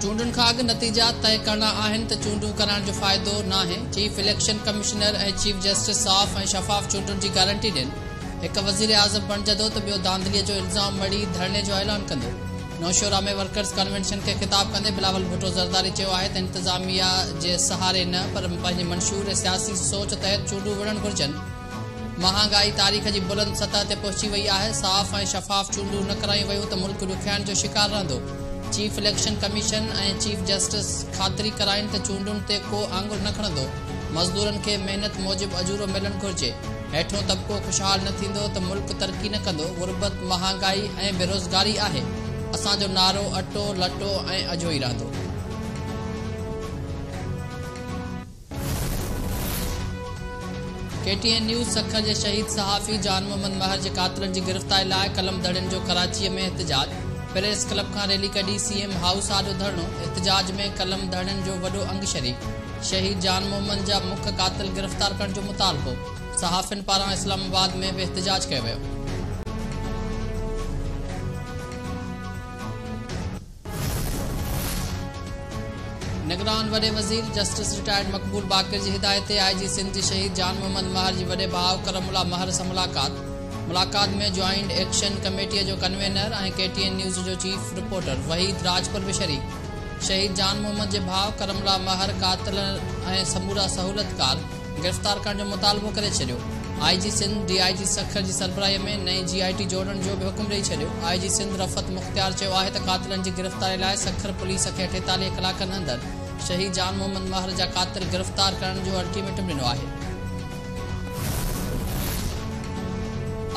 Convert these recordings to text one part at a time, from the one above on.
चूंडुनि खां अॻु नतीजा तय करणा आहिनि त चूंडूं कराइण जो फ़ाइदो नाहे। चीफ इलेक्शन कमिश्नर ऐं चीफ जस्टिस साफ़ ऐं शफ़ाफ़ चूंडुनि जी गारंटी ॾियनि। हिकु वज़ीर आज़म बणिजंदो त ॿियो धांधलीअ जो इल्ज़ाम मड़ी धरणे जो ऐलान कंदो। नौशोरा में वर्कर्स कन्वेंशन खे ख़िताब कंदे बिलावल भुट्टो ज़रदारी चयो आहे त इंतिज़ामिया जे सहारे न पर पंहिंजी मंशूर ऐं सियासी सोच तहत चूंडूं विढ़णु घुरिजनि। महांगाई तारीख़ जी बुलंद सतह ते पहुची वई आहे। साफ़ ऐं शफ़ाफ़ चूंडूं न करायूं वयूं त मुल्क ॾुखियाइण जो शिकार रहंदो। चीफ इलेक्शन कमीशन ऐं चीफ जस्टिस ख़ातिरी कराइनि त चूंडुनि ते को आंगुर न खणंदो। मज़दूरनि खे महिनत मूजिबि अजूरो मिलणु घुरिजे। हेठों तबिको ख़ुशहाल न थींदो त मुल्क तरक़ी न कंदो। गुरबत, महांगाई ऐं बेरोज़गारी आहे। असांजो नारो अटो लटो ऐं अजो ई रहंदो। KTN न्यूज़ सखर जे शहीद सहाफ़ी जान मोहम्मद महर जे क़ातिलनि जी गिरफ़्तारी लाइ कलम धड़नि जो कराचीअ में एहतजाज। प्रेस क्लब खां रैली कढी CM हाउस आॾो धरणो। एहतजाज में कलम धड़नि जो वॾो अंग शरीक। शहीद जान मोहम्मद जा मुख्य क़ातिल गिरफ़्तार करण जो मुतालबो। सहाफ़िन पारां इस्लामाबाद में बि एहतजाज कयो वियो। निगरान वॾे वज़ीर जस्टिस रिटायर्ड मक़बूल बाक़िर जी हिदायत ते IG सिंध जे शहीद जान मोहम्मद महर जी वॾे भाउ करमुल्ला महर सां मुलाक़ात में ज्वाइंट एक्शन कमेटीअ जो कन्वेनर ऐं KTN न्यूज़ जो चीफ रिपोर्टर वहीद राजपुर बि शरीक। शहीद जान मोहम्मद जे भाउ करमुल्ला महर क़ातिल ऐं समूरा सहूलतकार गिरफ़्तार करण जो मुतालबो करे छॾियो। IG सिंध DIG सखर जी सरबराहीअ में नई GIT जोड़ण जो बि हुकुम ॾेई छॾियो। IG सिंध रफ़त मुख़्तियार चयो आहे त क़ातिलनि जी गिरफ़्तारी लाइ सखर पुलिस खे 48 कलाकनि अंदरि शहीद जान मोहम्मद महर जा क़ातिल गिरफ़्तार करण जो अल्टीमेटम ॾिनो आहे।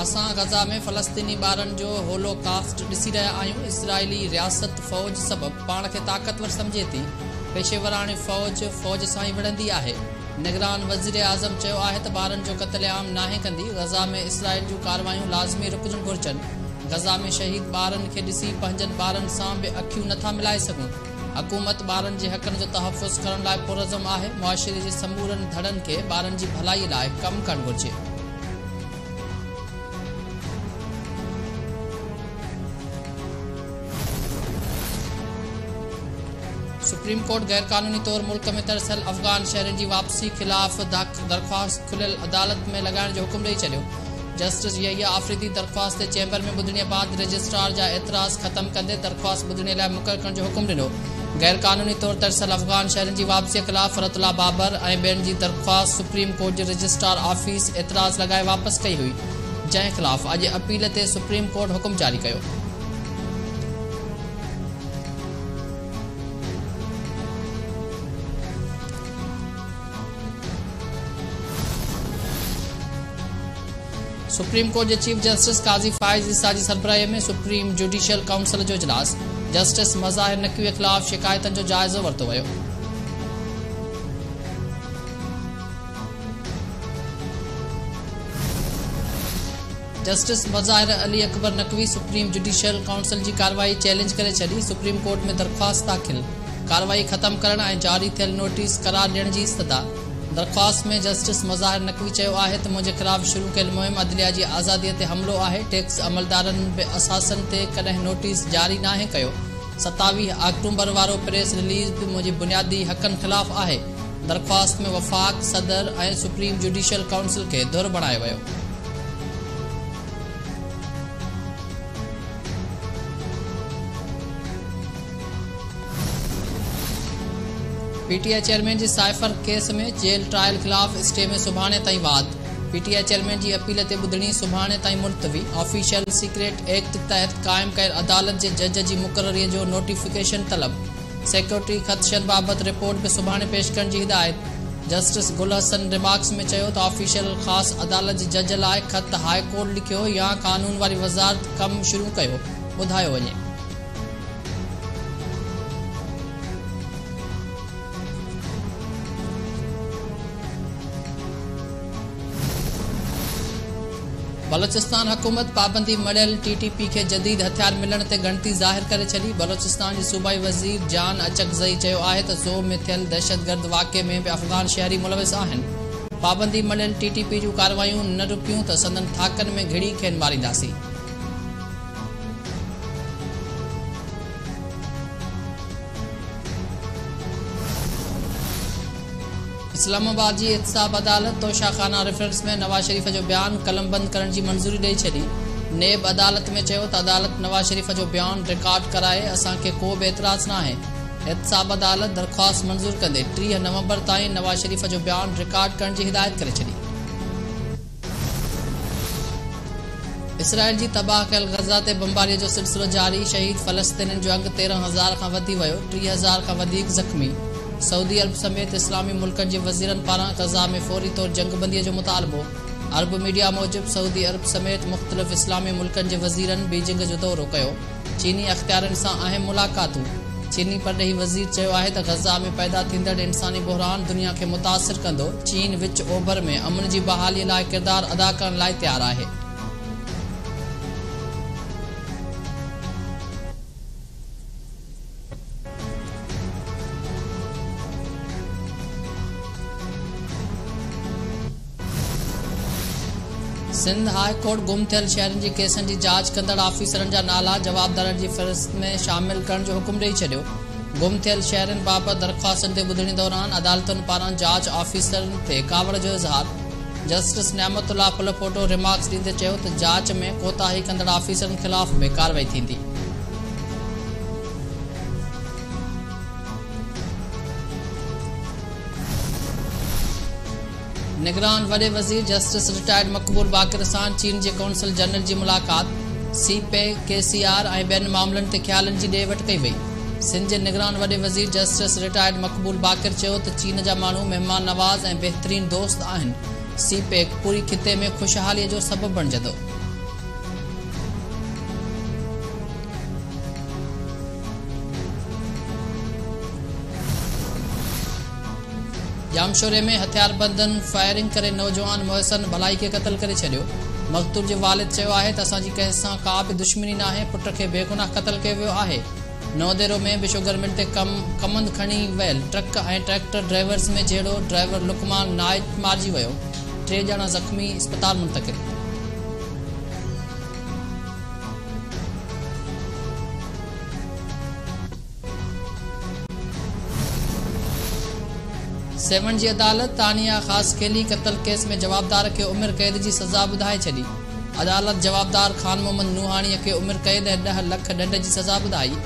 असां गज़ा में फ़लस्तीनी ॿारनि जो होलोकास्ट ॾिसी रहिया आहियूं। इसराइली रियासत फ़ौज सबबि पाण खे ताक़तवर सम्झे थी। पेशेवराणी फ़ौज सां ई विढ़ंदी आहे। निगरान वज़ीर आज़म चयो आहे त ॿारनि जो क़त्लेआम नाहे कंदी। गज़ा में इसराइल जूं कार्रवायूं लाज़मी रुकजणु घुरिजनि। गज़ा में शहीद ॿारनि खे ॾिसी पंहिंजनि ॿारनि सां बि अखियूं नथा मिलाए सघूं। हुकूमत ॿारनि जे हक़नि जो तहफ़ुज़ करण लाइ पुरज़म आहे। मुआशिरे जे समूरनि धड़नि खे ॿारनि जी भलाई लाइ कमु करणु घुरिजे। सुप्रीम कोर्ट गैरकानूनी तौर मुल्क में तरसियल अफ़गान शहरियुनि जी वापसी ख़िलाफ़ दरख़्वास्त खुलियल अदालत में लॻाइण जो हुकुम ॾेई छॾियो। जस्टिस यहिया आफ़रीदी दरख़्वास्त ते चैम्बर में ॿुधणीअ बाद रजिस्ट्रार जा एतिराज़ ख़तमु कंदे दरख़्वास्त ॿुधणे लाइ मुक़ररु करण जो हुकुम ॾिनो। गैरकानूनी तौर तरसियल अफ़गान शहरियुनि जी वापसीअ ख़िलाफ़ फरतुल्ला बाबर ऐं ॿियनि जी दरख़्वास्त सुप्रीम कोर्ट जे रजिस्ट्रार ऑफिस एतिराज़ लॻाए वापसि कई हुई, जंहिं ख़िलाफ़ अॼु अपील ते सुप्रीम कोर्ट हुकुम जारी कयो। सुप्रीम कोर्ट जे चीफ जस्टिस काज़ी फ़ाइज़ ईसा जी सरबराहीअ में सुप्रीम जुडिशियल काउंसिल जो इजलास। जस्टिस मज़ाहिर नक़वीअ ख़िलाफ़ शिकायतुनि जो जाइज़ो वरितो वियो। Justice Mazahir Ali Akbar Naqvi supreme judicial council जी कार्रवाई चैलेंज करे छॾी। सुप्रीम कोर्ट में दरख़्वास्त दाख़िल। कार्रवाई ख़त्म करण ऐं जारी थियल नोटिस करार ॾियण जी इस्तदा। दरख़्वास्त में जस्टिस मज़ाहिर नक़वी चयो आहे त मुंहिंजे ख़िलाफ़ शुरू कयल मुहिम अदलिया जी आज़ादीअ ते हमिलो आहे। टैक्स अमलदारनि बि असासनि ते कॾहिं नोटिस जारी नाहे कयो। 27 अक्टूबर वारो प्रेस रिलीज़ बि मुंहिंजे बुनियादी हक़नि ख़िलाफ़ आहे। दरख़्वास्त में वफ़ाक़ सदर ऐं सुप्रीम जुडिशियल काउंसिल खे धुर बणायो वियो। PTI चेयरमैन जी साइफर केस में जेल ट्रायल ख़िलाफ़ स्टे में सुभाणे ताईं वाद। PTI चेयरमैन जी अपील ते ॿुधणी सुभाणे ताईं मुलतवी। ऑफिशियल सीक्रेट एक्ट तहत क़ाइमु कयल अदालत जे जज जी मुक़ररीअ जो नोटिफिकेशन तलब। सिक्योरिटी ख़दशनि बाबति रिपोर्ट बि सुभाणे पेश करण जी हिदायत। जस्टिस गुल हसन रिमार्क्स में चयो त ऑफिशियल ख़ासि अदालत जे जज लाइ ख़त हाई कोर्ट लिखियो या कानून वारी वज़ारत कमु शुरू कयो, ॿुधायो वञे। बलोचिस्तान हुकूमत पाबंदी मड़ियल TTP खे जदीद हथियार मिलण ते गणती ज़ाहिर करे छॾी। बलोचिस्तान जी सूबाई वज़ीर जान अचकज़ई चयो आहे त ज़ो में थियल दहशतगर्द वाक़े में बि अफ़गान शहरी मुलविस आहिनि। पाबंदी मड़ियल TTP जूं कार्रवायूं न रुकियूं त संदन थाकनि में घिड़ी खेनि मारींदासीं। इस्लामाबाद जी एहतसाब अदालत तोशाखाना रेफरेंस में नवाज शरीफ जो बयान कलमबंद करण की मंजूरी ॾेई छॾी। नेब अदालत में चयो त अदालत नवाज शरीफ जो बयान रिकॉर्ड कराए, असांखे को बि एतराज़ न आहे। एहतसाब अदालत दरख्वास्त मंजूर कंदे 30 नवंबर ताईं नवाज शरीफ जो बयान रिकॉर्ड करण की हिदायत करे छॾी। इसराइल जी तबाह कयल गज़ा ते बमबारी जो सिलसिलो जारी। शहीद फ़लस्तीनियुनि जो अंग 13,000 खां वधी वियो, 30,000 खां वधीक ज़ख़्मी। सऊदी अरब समेत इस्लामी मुल्कनि जे वज़ीरनि पारां गज़ा में फौरी तौर जंगबंदीअ जो मुतालबो। अरब मीडिया मूजिब सऊदी अरब समेत मुख़्तलिफ़ इस्लामी मुल्कनि जे वज़ीरनि बीजिंग जो दौरो कयो। चीनी अख़्तियारनि सां अहम मुलाक़ातूं। चीनी परॾेही वज़ीर चयो आहे त गज़ा में पैदा थींदड़ इंसानी बहरान दुनिया खे मुतासिर कंदो। चीन विच ओभर में अमन जी बहालीअ लाइ किरदारु अदा करण लाइ तयारु आहे। सिंध हाई कोर्ट गुम थियल शहरनि जी केसनि जी जांच कंदड़ ऑफिसरनि जा नाला जवाबदारनि जी फ़हरिस्त में शामिल करण जो हुकुम ॾेई छॾियो। गुम थियल शहरनि बाबति दरख़्वास्तनि ते ॿुधणी दौरान अदालतुनि पारां जांच ऑफिसरनि ते कावड़ जो इज़हार। जस्टिस नियामतुल्लाह पुलपोटो रिमार्क्स ॾींदे चयो त जांच में कोताही कंदड़ ऑफिसरनि ख़िलाफ़ बि कार्रवाई थींदी। निगरान वॾे वज़ीर जस्टिस रिटायर्ड मक़बूल बाक़िर सां चीन जे कौंसल जनरल जी मुलाक़ात। CPEC, KCR ऐं ॿियनि मामलनि ते ख़्यालनि जी ॾे वठि कई वई। सिंध जे निगरान वॾे वज़ीर जस्टिस रिटायर्ड मक़बूल बाक़िर चयो त चीन जा माण्हू महिमान नवाज़ ऐं बहितरीन दोस्त आहिनि। CPEC पूरी खिते में ख़ुशहालीअ जो सबबु बणिजंदो। जामशोरे में हथियारबंदनि फायरिंग करे नौजवान मोहसिन भलाई खे क़त्ल करे छॾियो। मक़तूल जो वालिद चयो आहे त असांजी कंहिं सां का बि दुश्मनी न आहे, पुट खे बेगुनाह क़त्ल कयो वियो आहे। नौदेरो में बि शुगर मिल ते कमंद खणी वियल ट्रक ऐं ट्रैक्टर ड्राइवर्स में जहिड़ो ड्राइवर लुकमान नाइट मारिजी वियो। 3 ॼणा ज़ख़्मी, अस्पताल मुंतक़िल। सेवन जी अदालत तानिया ख़ासकेली क़त्ल केस में जवाबदार खे उमिरि क़ैद जी सज़ा ॿुधाए छॾी। अदालत जवाबदार ख़ान मोहम्मद नूहाणीअ खे उमिरि क़ैद ऐं 10 लख ॾंड जी सज़ा ॿुधाई।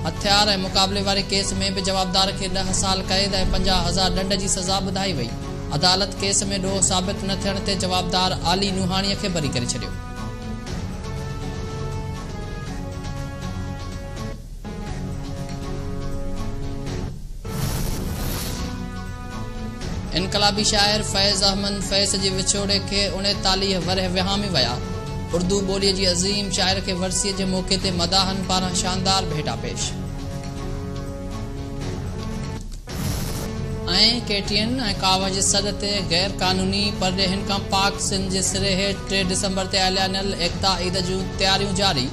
हथियार ऐं मुक़ाबले वारे केस में बि जवाबदार खे 10 साल क़ैद ऐं 50,000 ॾंड जी सज़ा ॿुधाई वई। अदालत केस में ॾोह साबित न थियण ते जवाबदार आली नूहाणीअ खे बरी करे छॾियो। इनकलाबी शाइर फैज़ अहमद फैज़ जे विछोड़े खे 39 वरह विहामे विया। उर्दू ॿोलीअ जी अज़ीम शाइर खे वरसीअ जे मौक़े ते मदाहनि पारां शानदार भेटा पेश। ऐं KTN ऐं काव जे सॾ ते गैर क़ानूनी परॾे हिन खां पाक सिंध जे सिरे हेठि 3 डिसंबर ते हलियल एकता ईद जूं तयारियूं जारी।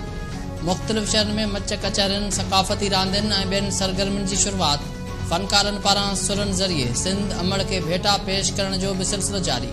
मुख़्तलिफ़ शहरनि में मच कचहरियुनि, सक़ाफ़ती रांदियुनि ऐं ॿियनि सरगर्मियुनि जी शुरूआत। फनकारनि पारां सुरनि ज़रिए सिंध अमड़ खे भेटा पेश करण जो बि सिलसिलो जारी।